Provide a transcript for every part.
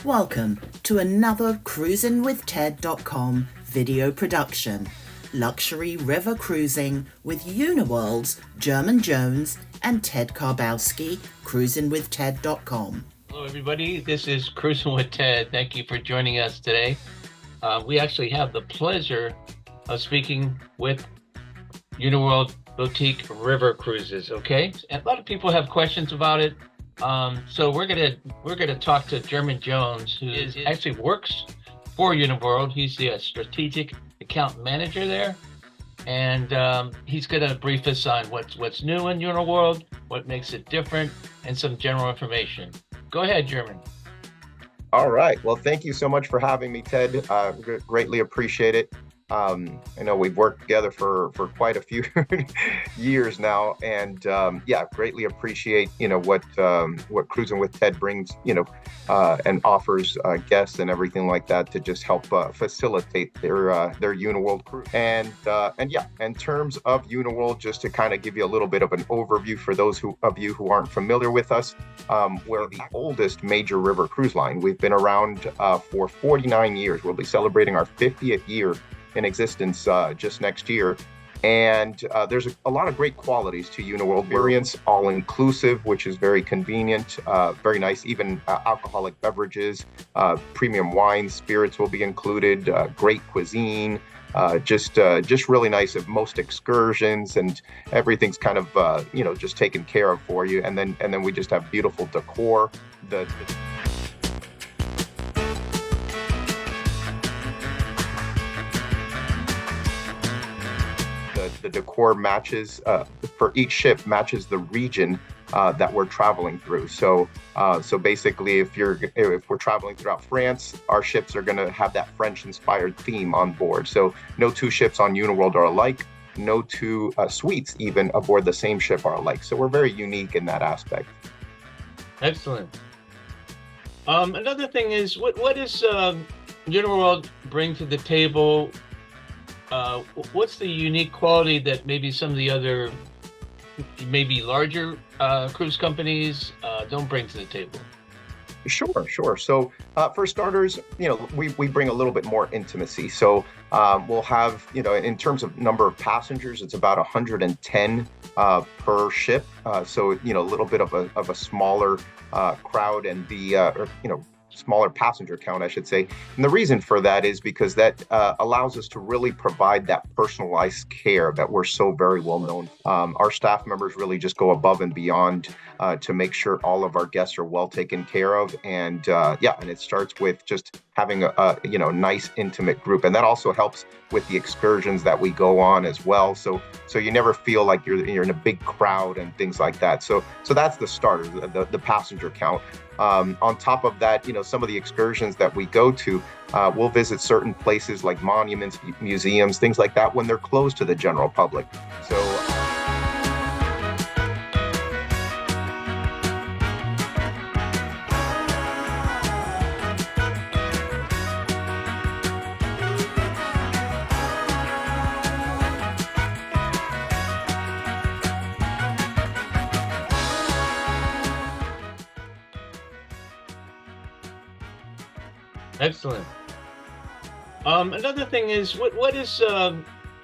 Welcome to another cruisinwithted.com video production. Luxury river cruising with Uniworld's German Jones and Ted Karbowski, cruisinwithted.com. Hello everybody, this is Cruisin with Ted. Thank you for joining us today. We actually have the pleasure of speaking with Uniworld Boutique River Cruises, okay? And a lot of people have questions about it. So we're gonna talk to German Jones, who actually works for Uniworld. He's the strategic account manager there, and he's gonna brief us on what's new in Uniworld, what makes it different, and some general information. Go ahead, German. All right. Well, thank you so much for having me, Ted. Greatly appreciate it. I know we've worked together for quite a few years now, and greatly appreciate what Cruisin with Ted brings, and offers guests and everything like that to just help facilitate their Uniworld cruise. And in terms of Uniworld, just to kind of give you a little bit of an overview for those of you who aren't familiar with us, we're the oldest major river cruise line. We've been around for 49 years. We'll be celebrating our 50th year in existence just next year, and there's a lot of great qualities to Uniworld. Experience, all inclusive, which is very convenient, very nice. Even alcoholic beverages, premium wines, spirits will be included. Great cuisine, just really nice at most excursions, and everything's kind of just taken care of for you. And then we just have beautiful decor. The decor matches for each ship matches the region that we're traveling through. So basically, if we're traveling throughout France, our ships are going to have that French-inspired theme on board. So no two ships on Uniworld are alike. No two suites even aboard the same ship are alike. So we're very unique in that aspect. Excellent. Another thing is, what does Uniworld bring to the table? What's the unique quality that maybe some of the other, maybe larger cruise companies don't bring to the table? Sure. So for starters, we bring a little bit more intimacy. So we'll have, in terms of number of passengers, it's about 110 per ship. So a little bit of a smaller crowd, and smaller passenger count, I should say. And the reason for that is because that allows us to really provide that personalized care that we're so very well known for. Our staff members really just go above and beyond to make sure all of our guests are well taken care of. And it starts with just having a nice intimate group. And that also helps with the excursions that we go on as well. So you never feel like you're in a big crowd and things like that. So that's the starter, the passenger count. On top of that, some of the excursions that we go to, we'll visit certain places like monuments, museums, things like that when they're closed to the general public. So. Excellent. Another thing is, what does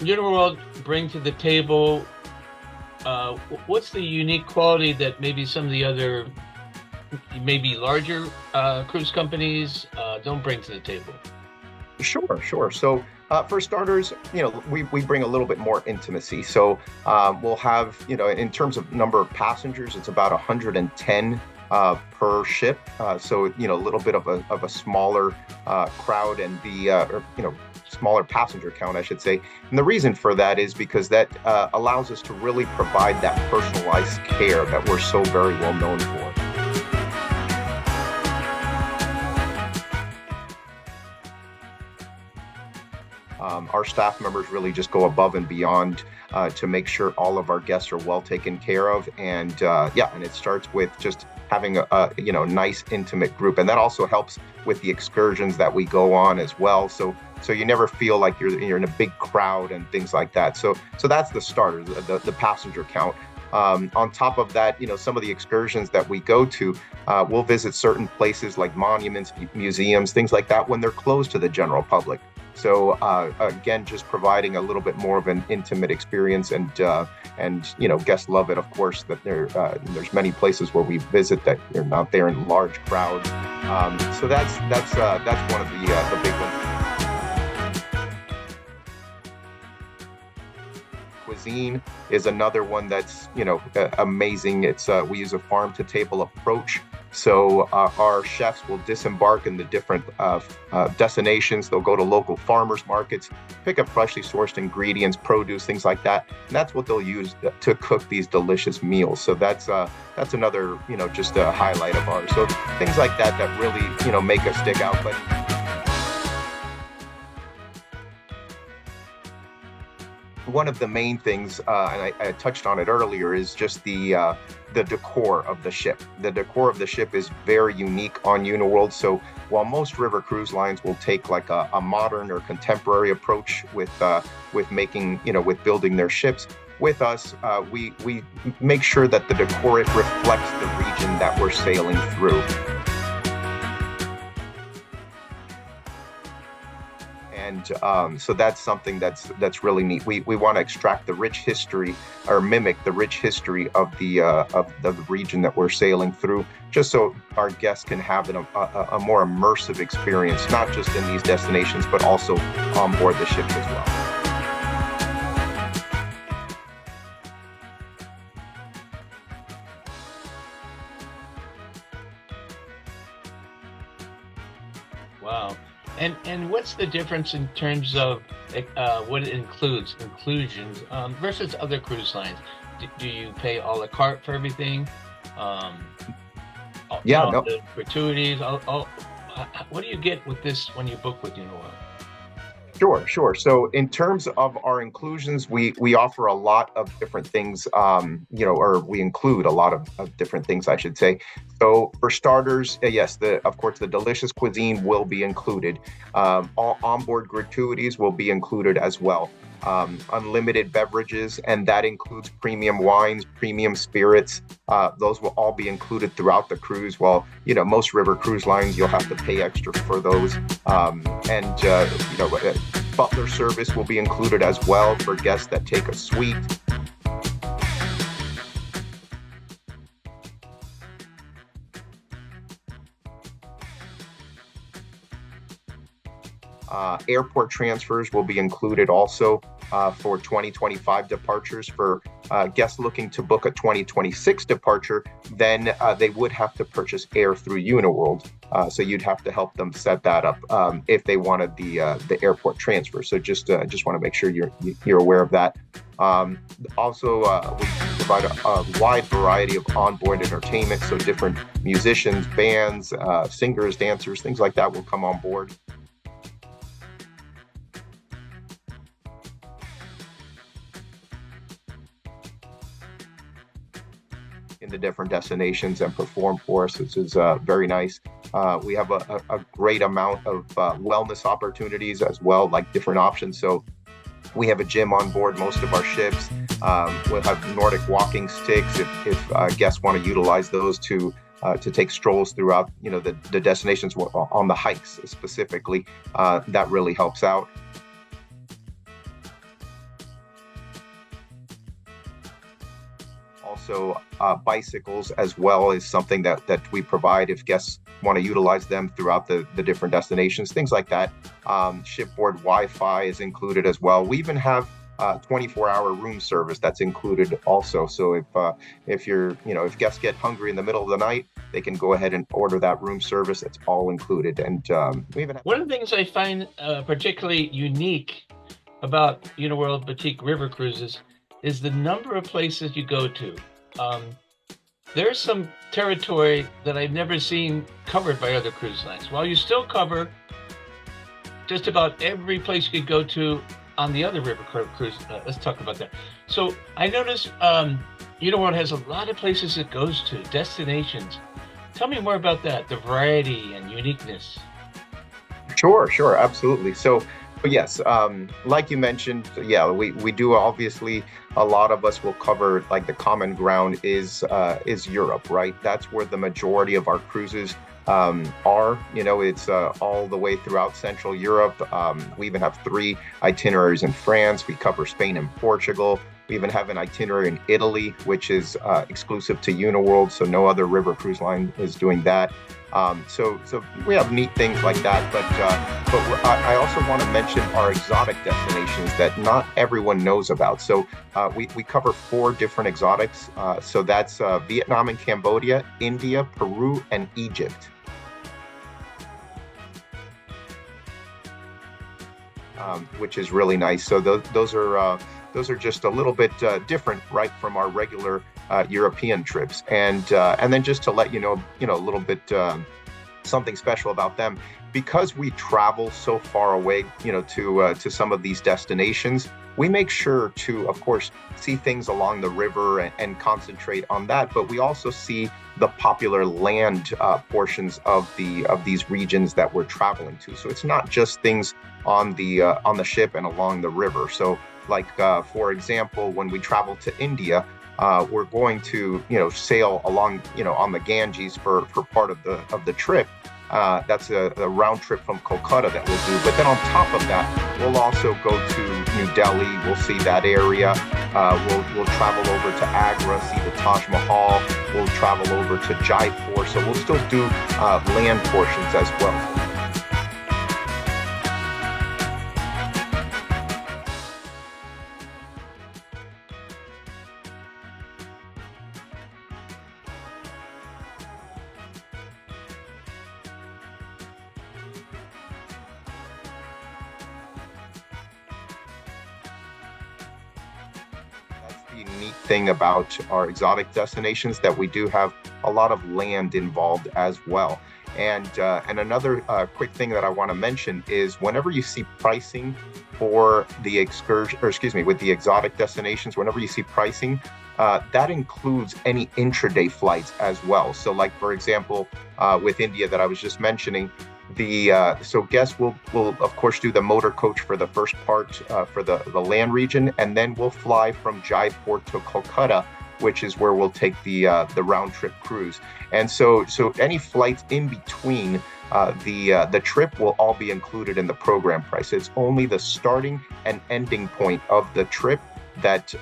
Uniworld bring to the table? What's the unique quality that maybe some of the other, maybe larger cruise companies don't bring to the table? Sure. So for starters, we bring a little bit more intimacy. So we'll have, in terms of number of passengers, it's about 110 per ship. So a little bit of a smaller crowd, and smaller passenger count, I should say. And the reason for that is because that allows us to really provide that personalized care that we're so very well known for. Our staff members really just go above and beyond to make sure all of our guests are well taken care of. And it starts with just having a nice intimate group. And that also helps with the excursions that we go on as well. So you never feel like you're in a big crowd and things like that. So that's the starter, the passenger count. On top of that, some of the excursions that we go to, we'll visit certain places like monuments, museums, things like that when they're closed to the general public. So again, just providing a little bit more of an intimate experience, and guests love it. Of course, that there's many places where we visit that you're not there in large crowds. So that's one of the big ones. Cuisine is another one that's amazing. It's we use a farm to table approach. So our chefs will disembark in the different destinations. They'll go to local farmers markets, pick up freshly sourced ingredients, produce, things like that. And that's what they'll use to cook these delicious meals. So that's another, just a highlight of ours. So things like that really, make us stick out. But one of the main things, and I touched on it earlier, is just the decor of the ship. The decor of the ship is very unique on Uniworld. So while most river cruise lines will take like a modern or contemporary approach with making, with building their ships, with us, we make sure that the decor reflects the region that we're sailing through. And so that's something that's really neat. We want to extract the rich history, or mimic the rich history of the region that we're sailing through, just so our guests can have a more immersive experience, not just in these destinations, but also on board the ship as well. Wow. And what's the difference in terms of what it inclusions versus other cruise lines? Do you pay a la carte for everything? The gratuities. What do you get with this when you book with Uniworld? Sure. So in terms of our inclusions, we offer a lot of different things, or we include a lot of different things, I should say. So for starters, yes, of course, the delicious cuisine will be included. All onboard gratuities will be included as well. Unlimited beverages, and that includes premium wines, premium spirits. Those will all be included throughout the cruise. While most river cruise lines, you'll have to pay extra for those. Butler service will be included as well for guests that take a suite. Airport transfers will be included also for 2025 departures. For guests looking to book a 2026 departure, then they would have to purchase air through Uniworld. So you'd have to help them set that up if they wanted the airport transfer. So just want to make sure you're aware of that. Also, we provide a wide variety of onboard entertainment. So different musicians, bands, singers, dancers, things like that will come on board. In the different destinations and perform for us, which is very nice. We have a great amount of wellness opportunities as well, like different options. So we have a gym on board most of our ships. We'll have Nordic walking sticks if guests want to utilize those to take strolls throughout, the destinations on the hikes specifically. That really helps out. Also, bicycles as well is something that we provide if guests want to utilize them throughout the different destinations, things like that. Shipboard Wi-Fi is included as well. We even have 24-hour room service that's included also. So if guests get hungry in the middle of the night, they can go ahead and order that room service. It's all included. And we even have... One of the things I find particularly unique about Uniworld Boutique River Cruises is the number of places you go to. There's some territory that I've never seen covered by other cruise lines. While you still cover just about every place you could go to on the other river cruise, let's talk about that. So I noticed Uniworld has a lot of places it goes to, destinations. Tell me more about that, the variety and uniqueness. Sure, absolutely. So Yes, like you mentioned, yeah, we do obviously. A lot of us will cover like the common ground is Europe, right? That's where the majority of our cruises are. You know, it's all the way throughout Central Europe. We even have three itineraries in France. We cover Spain and Portugal. We even have an itinerary in Italy, which is exclusive to Uniworld, so no other river cruise line is doing that. So we have neat things like that, but I also want to mention our exotic destinations that not everyone knows about. So we cover four different exotics. So that's Vietnam and Cambodia, India, Peru, and Egypt. Which is really nice. So those are just a little bit different, right, from our regular European trips. And then just to let you know, a little bit something special about them, because we travel so far away, to some of these destinations. We make sure to, of course, see things along the river and concentrate on that, but we also see the popular land portions of these regions that we're traveling to. So it's not just things on the ship and along the river. So, like for example, when we travel to India, we're going to sail along on the Ganges for part of the trip. That's a round trip from Kolkata that we'll do. But then on top of that, we'll also go to New Delhi. We'll see that area. We'll travel over to Agra, see the Taj Mahal. We'll travel over to Jaipur. So we'll still do land portions as well. Neat thing about our exotic destinations that we do have a lot of land involved as well. And another quick thing that I want to mention is whenever you see pricing for the excursion, or excuse me, with the exotic destinations, whenever you see pricing, that includes any intraday flights as well. So like, for example, with India that I was just mentioning, so guests will of course do the motor coach for the first part for the land region, and then we'll fly from Jaipur to Kolkata, which is where we'll take the round trip cruise. And so any flights in between the trip will all be included in the program price. It's only the starting and ending point of the trip that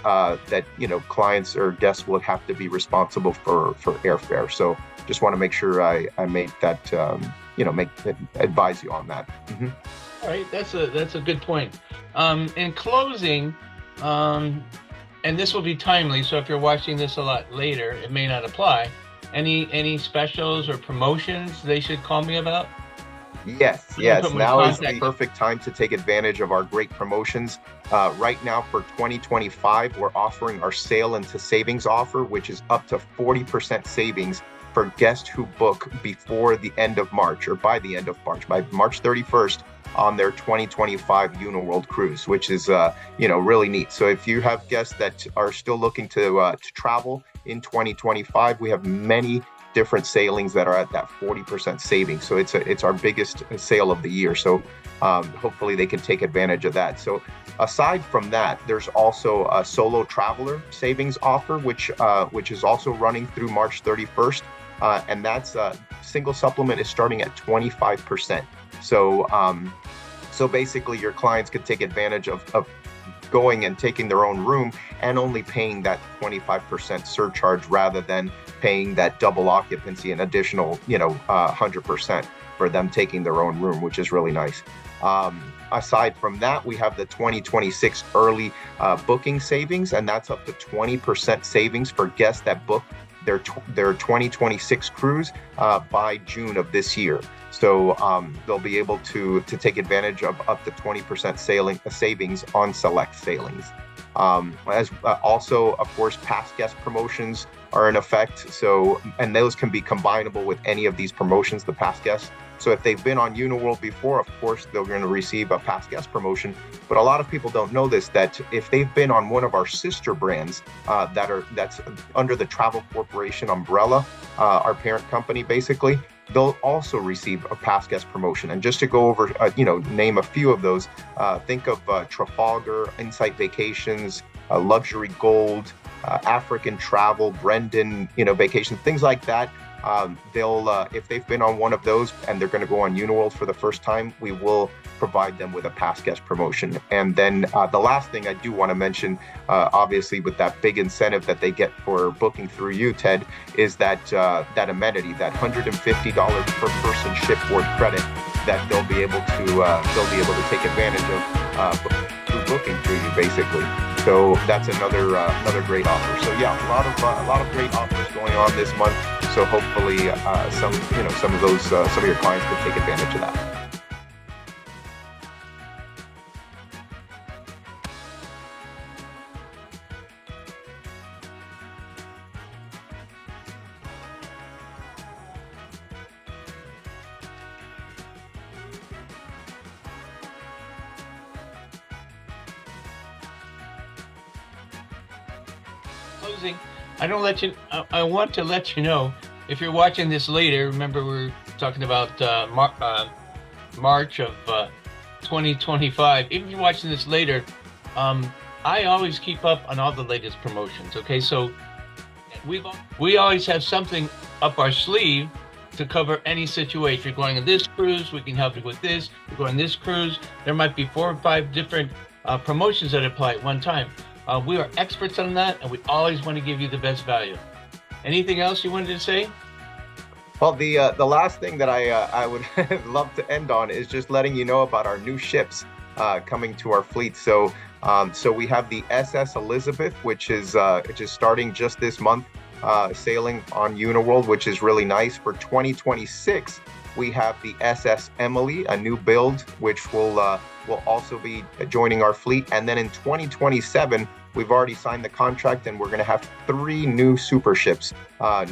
clients or guests will have to be responsible for airfare. So just want to make sure I make that advise you on that. Mm-hmm. All right, that's a good point. In closing, and this will be timely, so if you're watching this a lot later, it may not apply. Any specials or promotions they should call me about? Yes. Now is the perfect time to take advantage of our great promotions. Right now for 2025, we're offering our Sail into Savings offer, which is up to 40% savings for guests who book before the end of March, or by the end of March, by March 31st on their 2025 Uniworld cruise, which is really neat. So if you have guests that are still looking to travel in 2025, we have many different sailings that are at that 40% savings. So it's our biggest sale of the year. So hopefully they can take advantage of that. So aside from that, there's also a solo traveler savings offer, which is also running through March 31st. And that's single supplement is starting at 25%. So basically your clients could take advantage of going and taking their own room and only paying that 25% surcharge rather than paying that double occupancy, an additional 100% for them taking their own room, which is really nice. Aside from that, we have the 2026 early booking savings, and that's up to 20% savings for guests that book their 2026 cruise by June of this year. So they'll be able to take advantage of up to 20% savings on select sailings. Also, of course, past guest promotions are in effect. So, and those can be combinable with any of these promotions, the past guests. So if they've been on Uniworld before, of course, they're going to receive a past guest promotion. But a lot of people don't know this, that if they've been on one of our sister brands that's under the Travel Corporation umbrella, our parent company, basically, they'll also receive a past guest promotion. And just to go over, name a few of those, think of Trafalgar, Insight Vacations, Luxury Gold, African Travel, Brendan, Vacations, things like that. They'll, if they've been on one of those and they're going to go on Uniworld for the first time, we will provide them with a past guest promotion. And then the last thing I do want to mention, obviously with that big incentive that they get for booking through you, Ted, is that that amenity, that $150 per person shipboard credit that they'll be able to take advantage of through booking through you, basically. So that's another great offer. So yeah, a lot of great offers going on this month. So hopefully some of your clients can take advantage of that. Closing, I want to let you know, if you're watching this later, remember we're talking about March of 2025. Even if you're watching this later, I always keep up on all the latest promotions. Okay, so we always have something up our sleeve to cover any situation. You're going on this cruise, we can help you with this. You're going on this cruise, there might be 4 or 5 different promotions that apply at one time. We are experts on that, and we always want to give you the best value. Anything else you wanted to say? Well, the last thing that I would love to end on is just letting you know about our new ships coming to our fleet. So we have the SS Elizabeth, which is starting just this month, sailing on Uniworld, which is really nice. For 2026, we have the SS Emily, a new build, which will also be joining our fleet. And then in 2027, we've already signed the contract, and we're going to have 3 new super ships,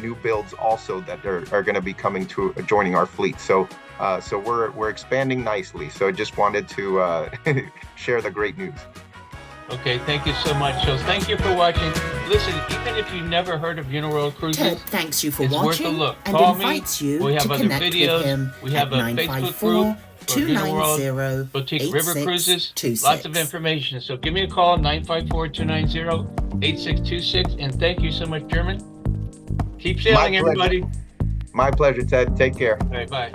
new builds also that are going to be coming to joining our fleet. So we're expanding nicely. So I just wanted to share the great news. Okay, thank you so much. So thank you for watching. Listen, even if you've never heard of Uniworld Cruises, Ted thanks you for it's worth a watching look. and Call invites me. you We have to other connect videos. with him We have at a Facebook group for Uniworld Boutique River Cruises. 954-290-8626. Lots of information. So give me a call, 954-290-8626. And thank you so much, German. Keep sailing, everybody. My pleasure, Ted. Take care. All right, bye.